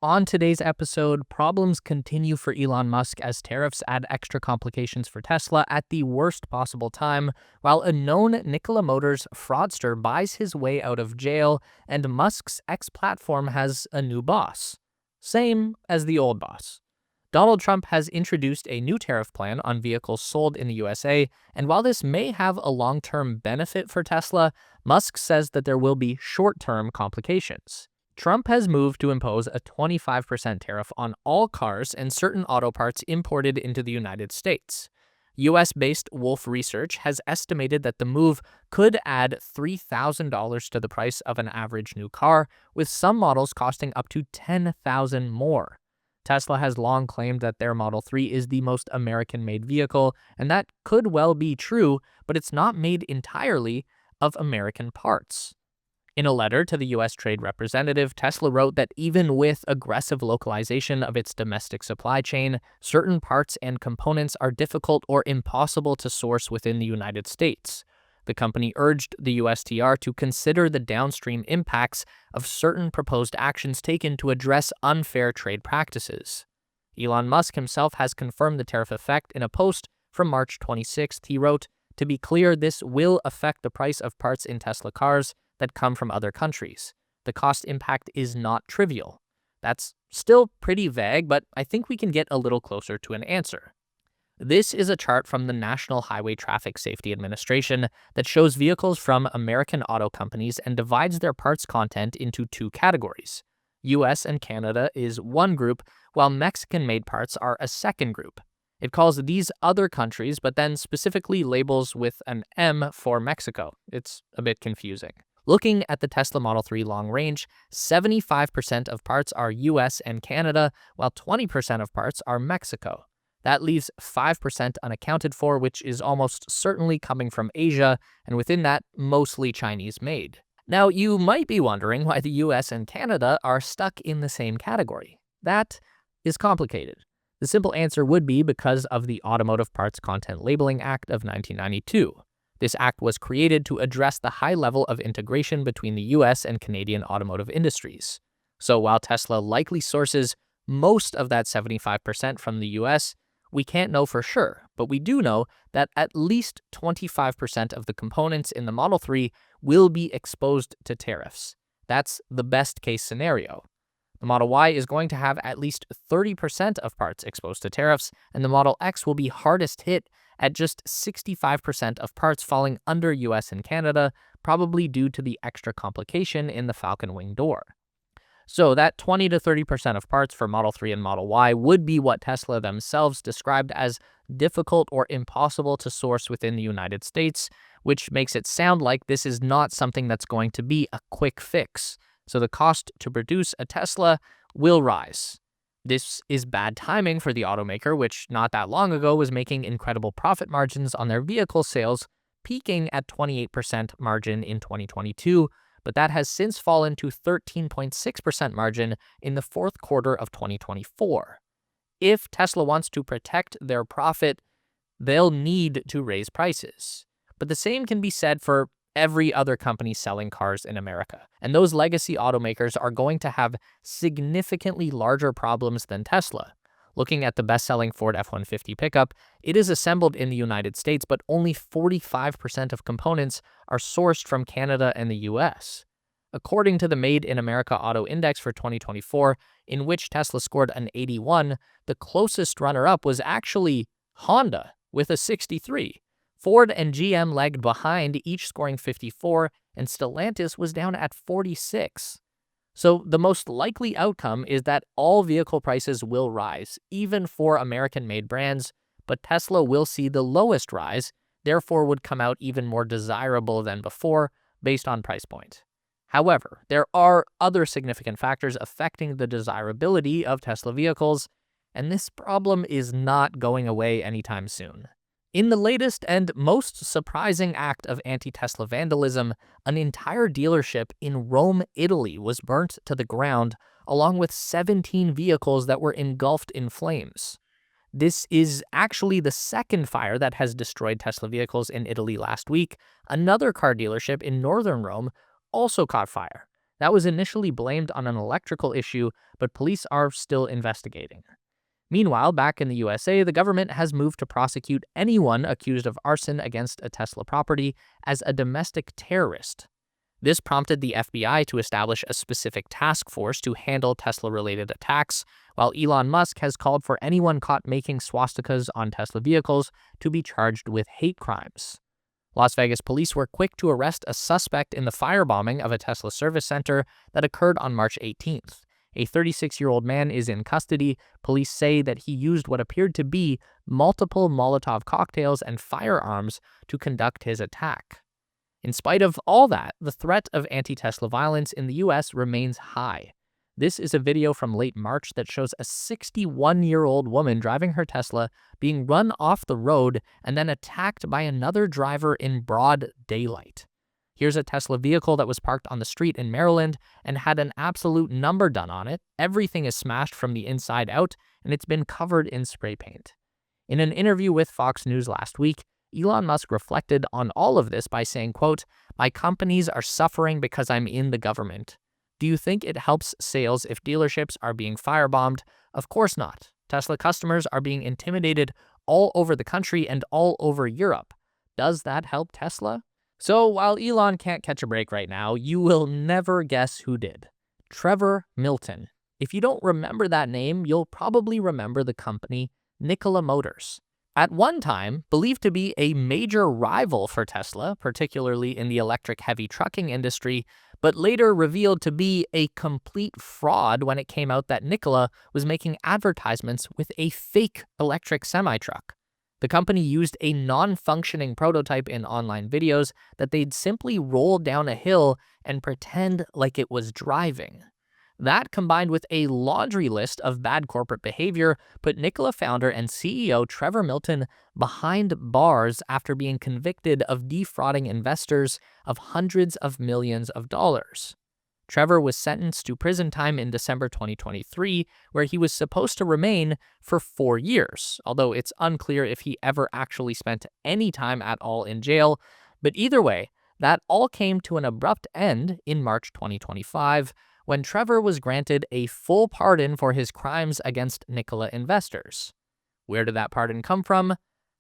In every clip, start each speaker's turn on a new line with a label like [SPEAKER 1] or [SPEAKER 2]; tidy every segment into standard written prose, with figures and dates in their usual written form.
[SPEAKER 1] on today's episode, problems continue for Elon Musk as tariffs add extra complications for Tesla at the worst possible time, while a known Nikola Motors fraudster buys his way out of jail and Musk's X-platform has a new boss. Same as the old boss. Donald Trump has introduced a new tariff plan on vehicles sold in the USA, and while this may have a long-term benefit for Tesla, Musk says that there will be short-term complications. Trump has moved to impose a 25% tariff on all cars and certain auto parts imported into the United States. US-based Wolf Research has estimated that the move could add $3,000 to the price of an average new car, with some models costing up to $10,000 more. Tesla has long claimed that their Model 3 is the most American-made vehicle, and that could well be true, but it's not made entirely of American parts. In a letter to the U.S. Trade Representative, Tesla wrote that even with aggressive localization of its domestic supply chain, certain parts and components are difficult or impossible to source within the United States. The company urged the USTR to consider the downstream impacts of certain proposed actions taken to address unfair trade practices. Elon Musk himself has confirmed the tariff effect in a post from March 26th. He wrote, "To be clear, this will affect the price of parts in Tesla cars that come from other countries. The cost impact is not trivial." That's still pretty vague, but I think we can get a little closer to an answer. This is a chart from the National Highway Traffic Safety Administration that shows vehicles from American auto companies and divides their parts content into two categories. US and Canada is one group, while Mexican-made parts are a second group. It calls these other countries, but then specifically labels with an M for Mexico. It's a bit confusing. Looking at the Tesla Model 3 long range, 75% of parts are US and Canada, while 20% of parts are Mexico. That leaves 5% unaccounted for, which is almost certainly coming from Asia, and within that, mostly Chinese-made. Now, you might be wondering why the US and Canada are stuck in the same category. That is complicated. The simple answer would be because of the Automotive Parts Content Labeling Act of 1992. This act was created to address the high level of integration between the US and Canadian automotive industries. So while Tesla likely sources most of that 75% from the US, we can't know for sure, but we do know that at least 25% of the components in the Model 3 will be exposed to tariffs. That's the best case scenario. The Model Y is going to have at least 30% of parts exposed to tariffs, and the Model X will be hardest hit at just 65% of parts falling under US and Canada, probably due to the extra complication in the Falcon Wing door. So that 20 to 30% of parts for Model 3 and Model Y would be what Tesla themselves described as difficult or impossible to source within the United States, which makes it sound like this is not something that's going to be a quick fix. So the cost to produce a Tesla will rise. This is bad timing for the automaker, which not that long ago was making incredible profit margins on their vehicle sales, peaking at 28% margin in 2022, but that has since fallen to 13.6% margin in the fourth quarter of 2024. If Tesla wants to protect their profit, they'll need to raise prices. But the same can be said for every other company selling cars in America. And those legacy automakers are going to have significantly larger problems than Tesla. Looking at the best-selling Ford F-150 pickup, it is assembled in the United States, but only 45% of components are sourced from Canada and the US. According to the Made in America Auto Index for 2024, in which Tesla scored an 81, the closest runner-up was actually Honda with a 63. Ford and GM lagged behind, each scoring 54, and Stellantis was down at 46. So the most likely outcome is that all vehicle prices will rise, even for American-made brands, but Tesla will see the lowest rise, therefore would come out even more desirable than before based on price point. However, there are other significant factors affecting the desirability of Tesla vehicles, and this problem is not going away anytime soon. In the latest and most surprising act of anti-Tesla vandalism, an entire dealership in Rome, Italy was burnt to the ground, along with 17 vehicles that were engulfed in flames. This is actually the second fire that has destroyed Tesla vehicles in Italy last week. Another car dealership in northern Rome also caught fire. That was initially blamed on an electrical issue, but police are still investigating. Meanwhile, back in the USA, the government has moved to prosecute anyone accused of arson against a Tesla property as a domestic terrorist. This prompted the FBI to establish a specific task force to handle Tesla-related attacks, while Elon Musk has called for anyone caught making swastikas on Tesla vehicles to be charged with hate crimes. Las Vegas police were quick to arrest a suspect in the firebombing of a Tesla service center that occurred on March 18th. A 36-year-old man is in custody. Police say that he used what appeared to be multiple Molotov cocktails and firearms to conduct his attack. In spite of all that, the threat of anti-Tesla violence in the US remains high. This is a video from late March that shows a 61-year-old woman driving her Tesla being run off the road and then attacked by another driver in broad daylight. Here's a Tesla vehicle that was parked on the street in Maryland and had an absolute number done on it. Everything is smashed from the inside out, and it's been covered in spray paint. In an interview with Fox News last week, Elon Musk reflected on all of this by saying, quote, "My companies are suffering because I'm in the government. Do you think it helps sales if dealerships are being firebombed? Of course not. Tesla customers are being intimidated all over the country and all over Europe. Does that help Tesla?" So while Elon can't catch a break right now, you will never guess who did. Trevor Milton. If you don't remember that name, you'll probably remember the company Nikola Motors. At one time, believed to be a major rival for Tesla, particularly in the electric heavy trucking industry, but later revealed to be a complete fraud when it came out that Nikola was making advertisements with a fake electric semi-truck. The company used a non-functioning prototype in online videos that they'd simply roll down a hill and pretend like it was driving. That, combined with a laundry list of bad corporate behavior, put Nikola founder and CEO Trevor Milton behind bars after being convicted of defrauding investors of hundreds of millions of dollars. Trevor was sentenced to prison time in December 2023, where he was supposed to remain for 4 years, although it's unclear if he ever actually spent any time at all in jail. But either way, that all came to an abrupt end in March 2025, when Trevor was granted a full pardon for his crimes against Nikola investors. Where did that pardon come from?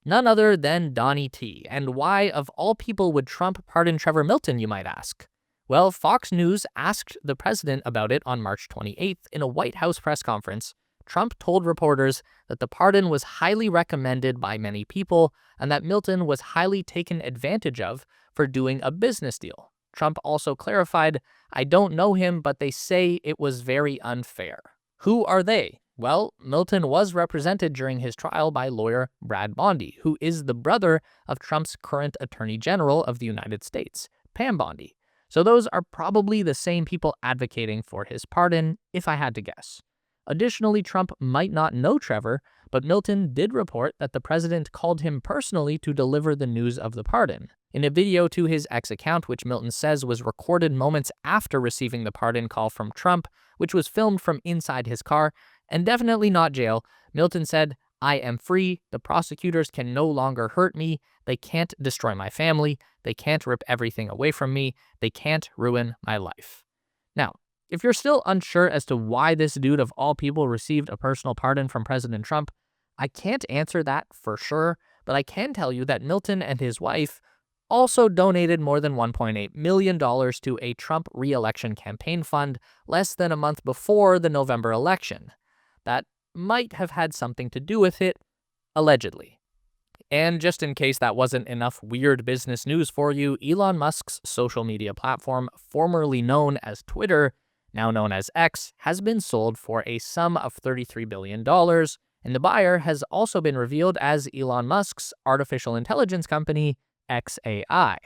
[SPEAKER 1] None other than Donnie T. And why, of all people, would Trump pardon Trevor Milton, you might ask? Well, Fox News asked the president about it on March 28th in a White House press conference. Trump told reporters that the pardon was highly recommended by many people and that Milton was highly taken advantage of for doing a business deal. Trump also clarified, "I don't know him, but they say it was very unfair." Who are they? Well, Milton was represented during his trial by lawyer Brad Bondi, who is the brother of Trump's current Attorney General of the United States, Pam Bondi. So those are probably the same people advocating for his pardon, if I had to guess. Additionally, Trump might not know Trevor, but Milton did report that the president called him personally to deliver the news of the pardon. In a video to his X account, which Milton says was recorded moments after receiving the pardon call from Trump, which was filmed from inside his car, and definitely not jail, Milton said, "I am free. The prosecutors can no longer hurt me. They can't destroy my family. They can't rip everything away from me. They can't ruin my life." Now, if you're still unsure as to why this dude of all people received a personal pardon from President Trump, I can't answer that for sure, but I can tell you that Milton and his wife also donated more than $1.8 million to a Trump re-election campaign fund less than a month before the November election. That might have had something to do with it, allegedly. And just in case that wasn't enough weird business news for you, Elon Musk's social media platform, formerly known as Twitter, now known as X, has been sold for a sum of $33 billion, and the buyer has also been revealed as Elon Musk's artificial intelligence company, XAI.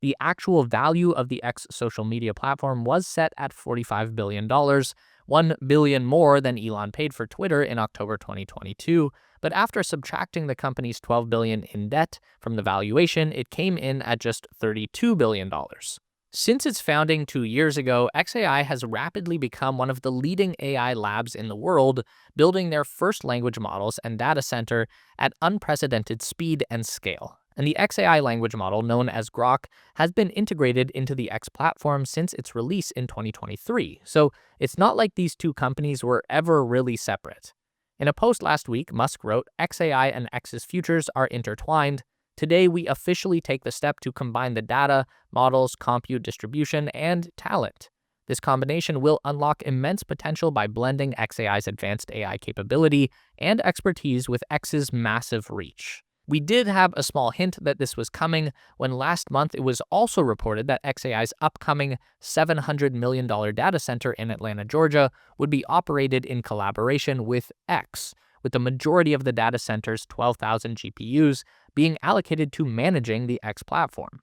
[SPEAKER 1] The actual value of the X social media platform was set at $45 billion, $1 billion more than Elon paid for Twitter in October 2022, but after subtracting the company's $12 billion in debt from the valuation, it came in at just $32 billion. Since its founding 2 years ago, XAI has rapidly become one of the leading AI labs in the world, building their first language models and data center at unprecedented speed and scale. And the XAI language model, known as Grok, has been integrated into the X platform since its release in 2023. So it's not like these two companies were ever really separate. In a post last week, Musk wrote, XAI and X's futures are intertwined. Today, we officially take the step to combine the data, models, compute distribution, and talent. This combination will unlock immense potential by blending XAI's advanced AI capability and expertise with X's massive reach. We did have a small hint that this was coming when last month it was also reported that XAI's upcoming $700 million data center in Atlanta, Georgia, would be operated in collaboration with X, with the majority of the data center's 12,000 GPUs being allocated to managing the X platform.